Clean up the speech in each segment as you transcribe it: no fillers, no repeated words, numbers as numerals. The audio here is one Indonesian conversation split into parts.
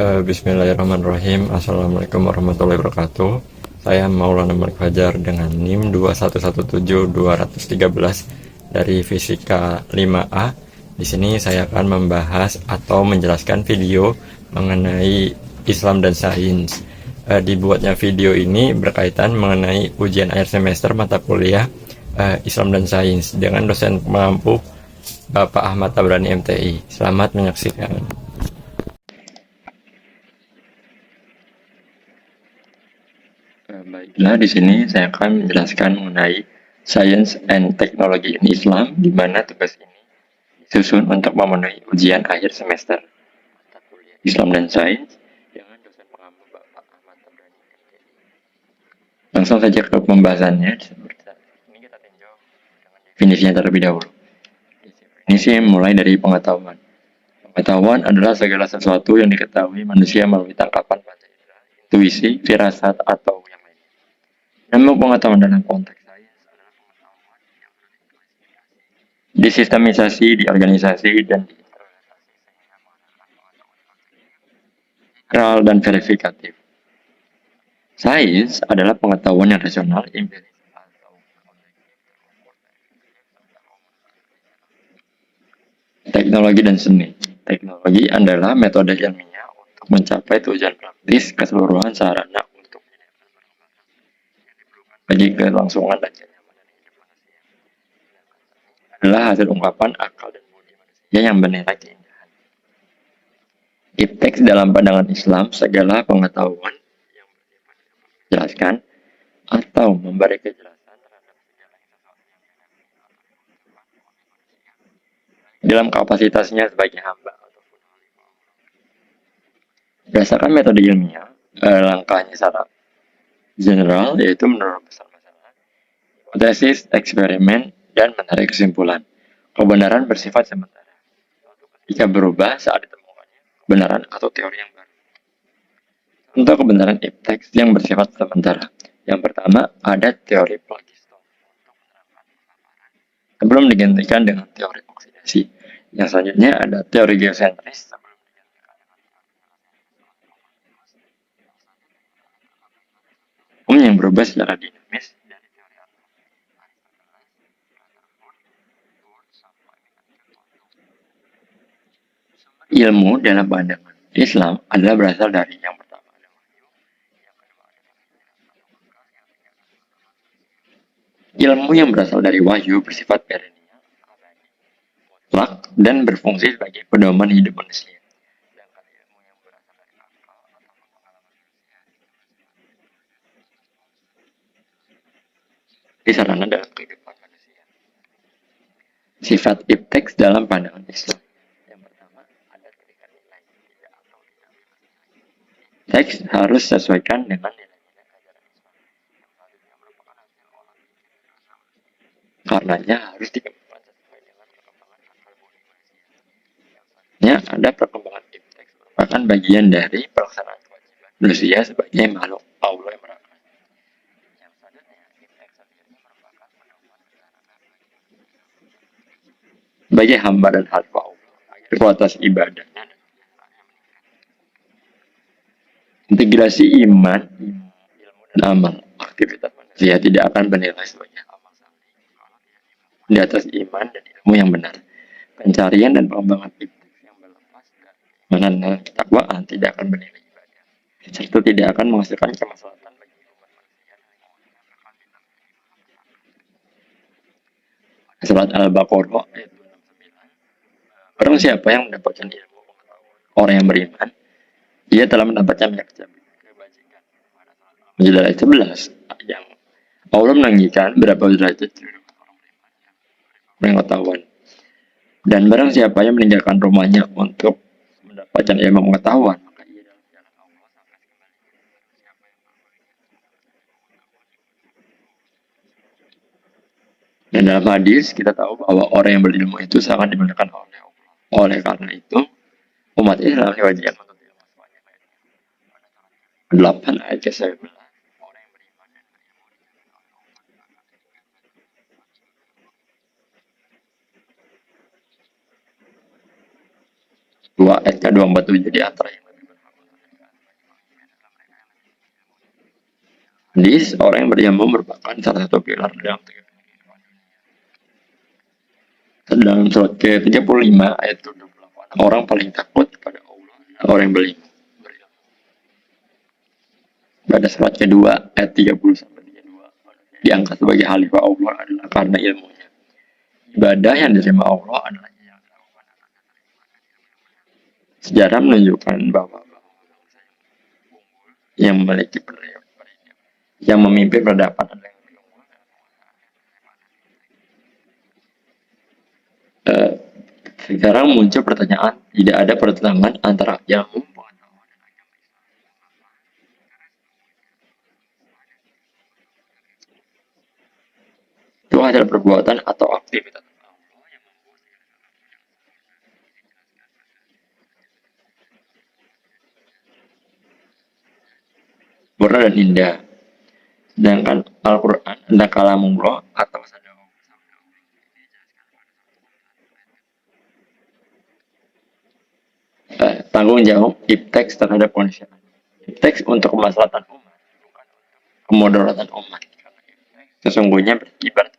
Bismillahirrahmanirrahim. Assalamualaikum warahmatullahi wabarakatuh. Saya Maulana Malik Fajar dengan NIM 2117213 dari Fisika 5A. Di sini saya akan membahas atau menjelaskan video mengenai Islam dan Sains. Dibuatnya video ini berkaitan mengenai ujian akhir semester mata kuliah Islam dan Sains dengan dosen pengampu Bapak Ahmad Tabrani MTI. Selamat menyaksikan. Baiklah, di sini saya akan menjelaskan mengenai Science and Technology in Islam, di mana tugas ini disusun untuk memenuhi ujian akhir semester Islam dan Sains dengan dosen pengampu Bapak Ahmad Tabrani. Langsung saja ke pembahasannya. Ini kita tinjau dengan definisinya terlebih dahulu. Definisi mulai dari pengetahuan. Pengetahuan adalah segala sesuatu yang diketahui manusia melalui tangkapan panca indera, intuisi, firasat, atau yang lainnya. Namun pengetahuan dalam konteks sains adalah pengetahuan yang disistematisasi, diorganisasi, dan diinterpretasi sehingga menghasilkan pengetahuan integral dan verifikatif. Sains adalah pengetahuan yang rasional, empiris, atau objektif terukur dari teknologi dan seni. Teknologi adalah metode ilmiah untuk mencapai tujuan praktis keseluruhan sarana untuk bagi kelangsungan dan kenyamanan hidup manusia. Adalah hasil ungkapan akal dan budi manusia yang bernilai keindahan. Ipteks dalam pandangan Islam segala pengetahuan yang bersifat menjelaskan atau memberi kejelasan terhadap segala sesuatu yang dalam kapasitasnya sebagai hamba ataupun khalifah. Berdasarkan metode ilmiah, langkahnya secara general yaitu menurut besar masalah, hipotesis, eksperimen, dan menarik kesimpulan. Kebenaran bersifat sementara. Jika berubah saat ditemukannya kebenaran atau teori yang baru. Untuk kebenaran ipteks yang bersifat sementara. Yang pertama ada teori plagisto sebelum digantikan dengan teori oksidasi. Yang selanjutnya ada teori geosentris sebelum digantikan dengan yang berubah secara dinamis dari teori atom. Ilmu dalam pandangan Islam adalah berasal dari yang pertama ada wahyu, yang kedua ada ilmu yang berasal dari wahyu bersifat perennial, mutlak, dan berfungsi sebagai pedoman hidup manusia. Sedangkan ilmu yang berasal dari akal atau pengalaman manusia di sarana dalam kehidupan manusia. Sifat ipteks dalam pandangan Islam. Yang pertama ada terikat nilai tidak atau tidak. Teks harus sesuaikan dengan nilai-nilai ajaran Islam. Yang selanjutnya merupakan hasil olah pikir karenanya harus dikembangkan sesuai dengan perkembangan akal budi manusia. Yang selanjutnya ada perkembangan ipteks merupakan bagian dari pelaksanaan kewajiban manusia sebagai makhluk Allah yang merakam. Yang selanjutnya ipteks akhirnya merupakan pedoman sebagai hamba dan khalifah Allah agar kualitas ibadahnya dan integrasi iman, ilmu dan amal. Aktivitas manusia tidak akan bernilai sebagai amal saleh di atas iman dan ilmu yang benar. Pencarian dan pengembangan ipteks yang berlepas dari keimanan dan ketakwaan tidak akan bernilai ibadah, serta tidak akan menghasilkan kemaslahatan bagi umat manusia dan lingkungan yang kekal di dalam kehidupan. Surat Al-Baqarah ayat 29. Barang siapa yang mendapatkan ilmu orang yang beriman, ia telah mendapatkan banyak kebajikan. Pada ayat 11 yang Allah menanggikan berapa derajat pengetahuan. Dan barang siapa yang meninggalkan rumahnya untuk mendapatkan ilmu pengetahuan, maka ia dalam jalan Allah sampai kembali. Siapa yang dan dalam hadis kita tahu bahwa orang yang berilmu itu sangat dimuliakan oleh Allah. Oleh karena itu, umat Islam diwajibkan untuk ilmu sebanyak-banyaknya. 8 ayat ke-11. Dua ayat ke-247 di antara yang lebih berhak. Hadis orang yang berilmu merupakan salah satu pilar dalam kehidupan. Dalam surat ke-35 ayat 28, orang paling takut kepada Allah adalah orang yang berilmu. Pada surat kedua ayat 30 sampai 32, diangkat sebagai khalifah Allah adalah karena ilmunya. Ibadah yang diterima Allah adalah yang sejarah menunjukkan bahwa yang memiliki yang memimpin peradaban adalah yang sekarang muncul pertanyaan, tidak ada pertentangan antara ilmu itu adalah perbuatan atau aktivitas sempurna dan indah. Sedangkan Al-Quran adalah kalamullah atau tanggung jawab ipteks terhadap manusia. Ipteks untuk kemaslahatan umat, kemudaratan umat. Sesungguhnya berakibat.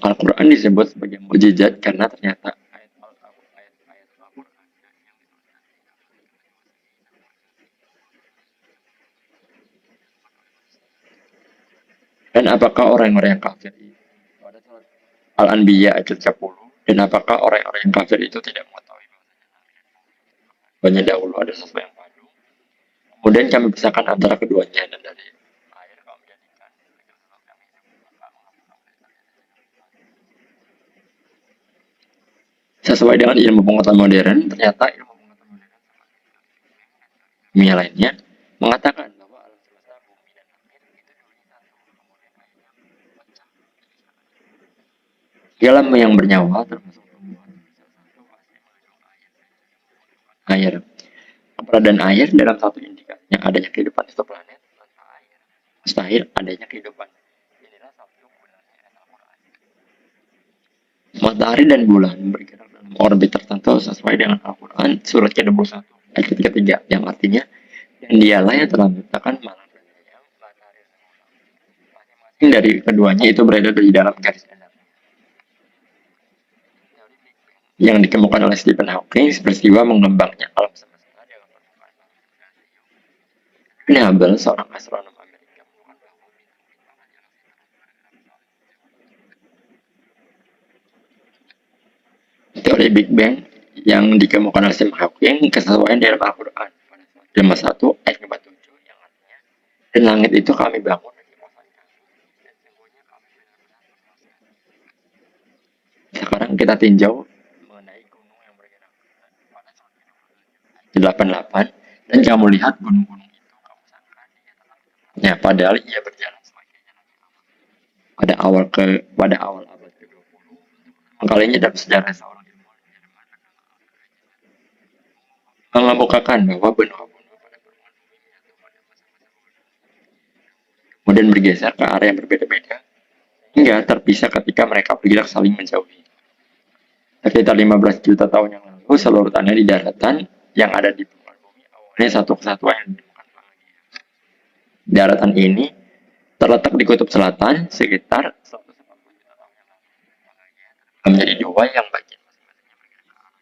Al-Quran disebut sebagai mukjizat karena ternyata dan apakah orang-orang yang kafir itu pada surat Al-Anbiya ayat 30, dan apakah orang-orang yang kafir itu tidak mengetahui bahwa dahulu ada sesuatu yang padu, kemudian kami pisahkan antara keduanya dan dari air kami jadikan sesuai dengan ilmu pengetahuan modern. Ternyata ilmu pengetahuan modern ilmiah lainnya mengatakan bahwa alam semesta bumi dan langit itu alam yang bernyawa termasuk air. Keberadaan air dalam satu indikasinya adanya kehidupan di planet tanpa air. Mustahil adanya kehidupan. Inilah satu gunanya Al-Quran. Matahari dan bulan bergerak dalam orbit tertentu sesuai dengan Al-Quran surat ke-21 ayat ketiga yang artinya dan dialah yang telah menciptakan malam dan siang, matahari dan bulan. Masing-masing dari keduanya itu berada di dalam garis energi. Yang ditemukan oleh Stephen Hawking peristiwa mengembangnya alam semesta. Ini Hubble, seorang astronom Amerika, teori Big Bang yang dikemukakan oleh Stephen Hawking kesesuaian dalam Al-Quran pada 1 ayat 47 yang artinya dan langit itu kami bangun dan dipasangkan. Sekarang kita tinjau mengenai gunung yang bergerak pada saat 88 dan kamu lihat gunung-gunung itu kamu sangka dia padahal ia berjalan pada awal abad ke-20 kalinya dalam sejarah seorang mengemukakan bahwa benua kemudian bergeser ke area yang berbeda-beda hingga terpisah ketika mereka bergerak saling menjauhi. Sekitar 15 juta tahun yang lalu, seluruh tanah di daratan yang ada di permukaan bumi awalnya satu kesatuan yang ditemukan bahagia. Daratan ini terletak di kutub selatan sekitar 180 juta tahun yang lalu. Menjadi dua yang bagian masing-masingnya bergerak ke arah.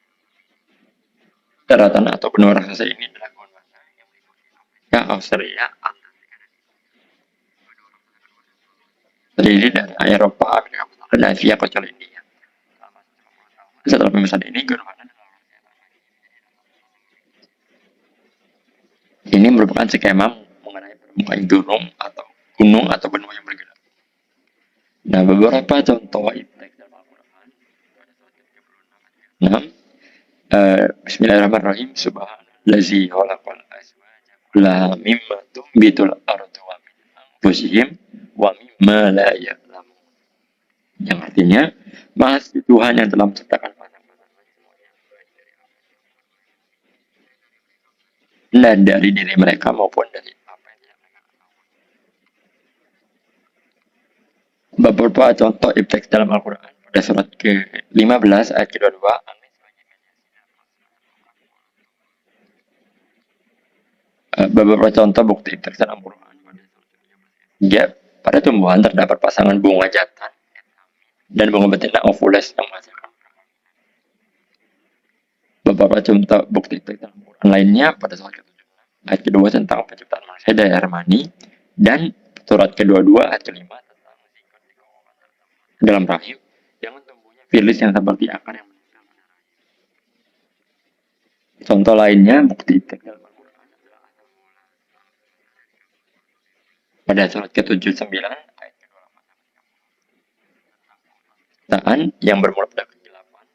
Daratan atau benua raksasa ini adalah gondwana yang meliputi Afrika, Australia, terdiri dari Eropa, Amerika Utara, dan Asia kecuali India. Setelah pemisahan ini, Gondwana ini merupakan skema mengenai permukaan gunung atau benua yang bergerak. Nah, beberapa contoh iptek dalam Al-Quran. 6. Bismillahirrahmanirrahim. Subhanallazi khalaqal azwaja kullaha mimma tumbitul ardu wa min anfusihim wa mimma la ya'lamun. Yang artinya, Maha Suci Tuhan yang telah menciptakan dan dari diri mereka maupun dari apa yang tidak mereka ketahui. Beberapa contoh iptek dalam Al-Quran pada surat ke-15 ayat ke-22 Beberapa contoh bukti teks dalam Quran. Ya, pada tumbuhan terdapat pasangan bunga jantan dan bunga betina ovules yang menghasilkan. Beberapa contoh bukti teks dalam Quran lainnya pada surat ke-7 ayat kedua tentang penciptaan manusia dari air mani dan surat kedua ayat kelima tentang dalam rahim yang tumbuhnya virus yang seperti akar yang menempel. Contoh lainnya bukti teks dalam Al-Quran pada surat ke-79 ayat ke-28 yang bermula pada kegelapan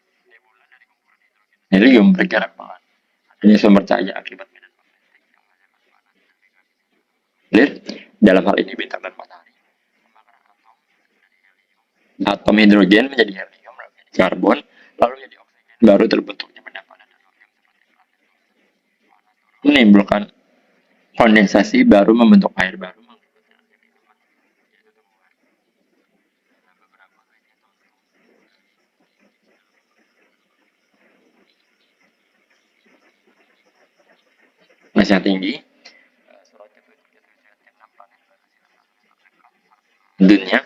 helium bergerak pelan. Adanya sumber cahaya akibat medan magnetik. Dalam hal ini bintang dan matahari. Atom hidrogen menjadi helium, lalu menjadi karbon, lalu menjadi oksigen, baru terbentuknya benda padat dan logam seperti planet. Menimbulkan kondensasi baru membentuk air baru. Masa tinggi dunia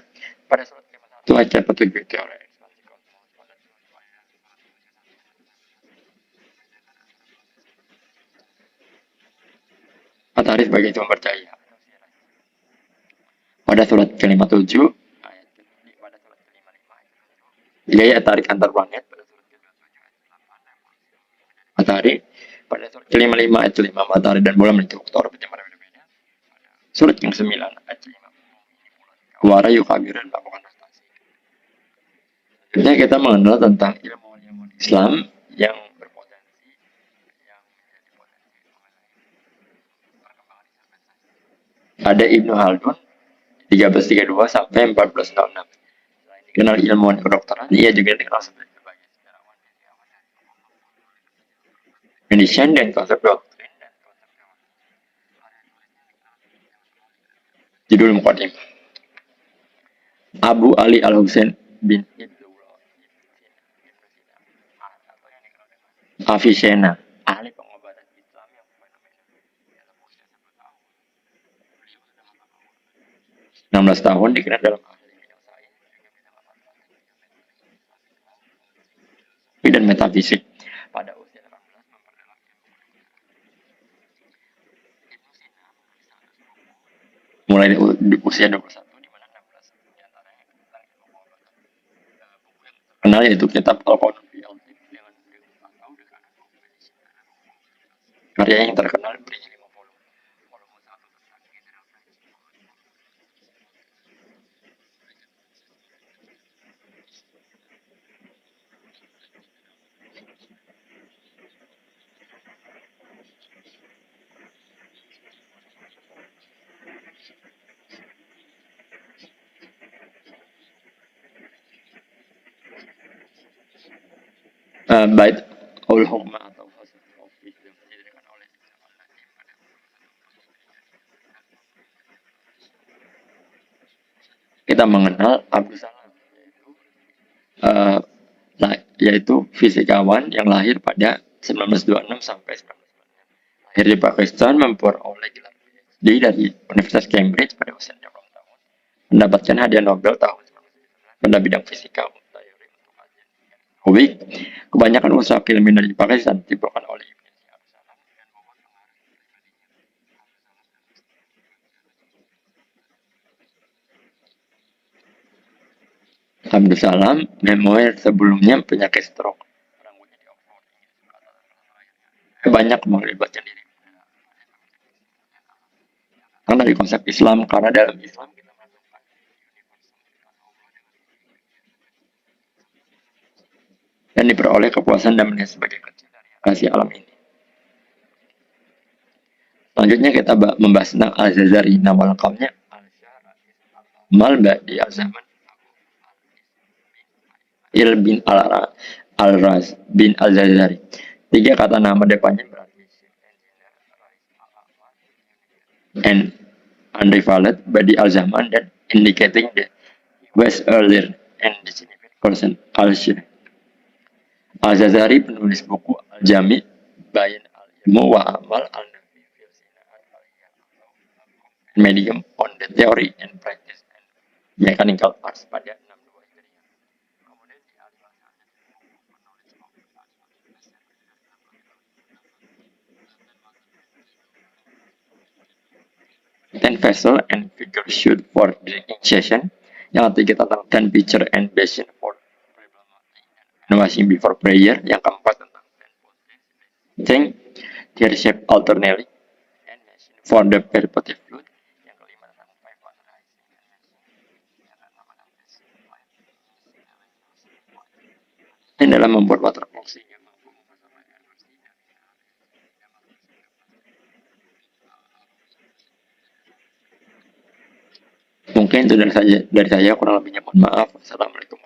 pada surat ke-1 ayat ke-7 teori ekspansi kosmos matahari sebagai sumber cahaya. Pada surat ke-57 ayat pada surat ke-55 gaya tarik antar planet pada surat ke-27 ayat 8 matahari pada surat ke-55 ayat 5 matahari dan bulan memiliki waktu orbit yang berbeda-beda. Surat yang ke-9 ayat 5 wara yukabiran melakukan rotasi. Selanjutnya kita mengenal tentang ilmu Islam yang berpotensi yang menjadi potensi ada Ibnu Haldun 1332 sampai 1406. Selain dikenal ilmuwan kedokteran, ia juga dikenal sebagai sejarawan Indonesian dan konsep doktrin dan konsep judul mukadimah Abu Ali Al Husain bin Avicenna, ahli pengobatan Islam yang 16 tahun dikenal dalam ahli bidang sains dan metafisik. Pada usia 18 memperdalam mulai di usia 21 di mana 16 diantaranya kenal yaitu kitab Al-Qur'an karya yang terkenal berisi 50 bait ul-hukmah atau kita mengenal Abdul Salam yaitu fisikawan yang lahir pada 1926 sampai 1996. Lahir di Pakistan, memperoleh gelar PhD dari Universitas Cambridge pada usia 60 tahun. Mendapatkan hadiah Nobel tahun 1999 pada bidang fisika kebanyakan usaha ilmiah dari Pakistan ditimbulkan oleh Abdul Salam memoir sebelumnya penyakit stroke. Banyak melibatkan diri. Karena dari konsep Islam, karena dalam Islam kita dan diperoleh kepuasan dan melihat sebagai kecil dari kasih alam ini. Selanjutnya kita membahas tentang Al-Jazari. Nama lengkapnya Malba di Al-Zaman Il bin Al-Raz bin Al-Jazari. 3 kata nama depannya berarti and unrivaled body Al-Zaman dan indicating the was earlier and the significant person Al-Syekh. Al-Jazari penulis buku Al-Jami Bayan Al-Ilmu wa Amal Al-Nafi fil Sina'at medium on the theory and practice and mechanical arts pada 62 Hijriah. Kemudian di alih ten vessel and figure shoot for drinking session. Yang ketiga tentang 10 picture and basin for and washing before prayer. Yang keempat tentang 10 their shape alternately and machine for the perpetual flute. Yang kelima tentang 5 dan dalam membuat waterfall sehingga mampu mempesona emosi dan mungkin itu dari saya kurang lebihnya mohon maaf. Assalamualaikum.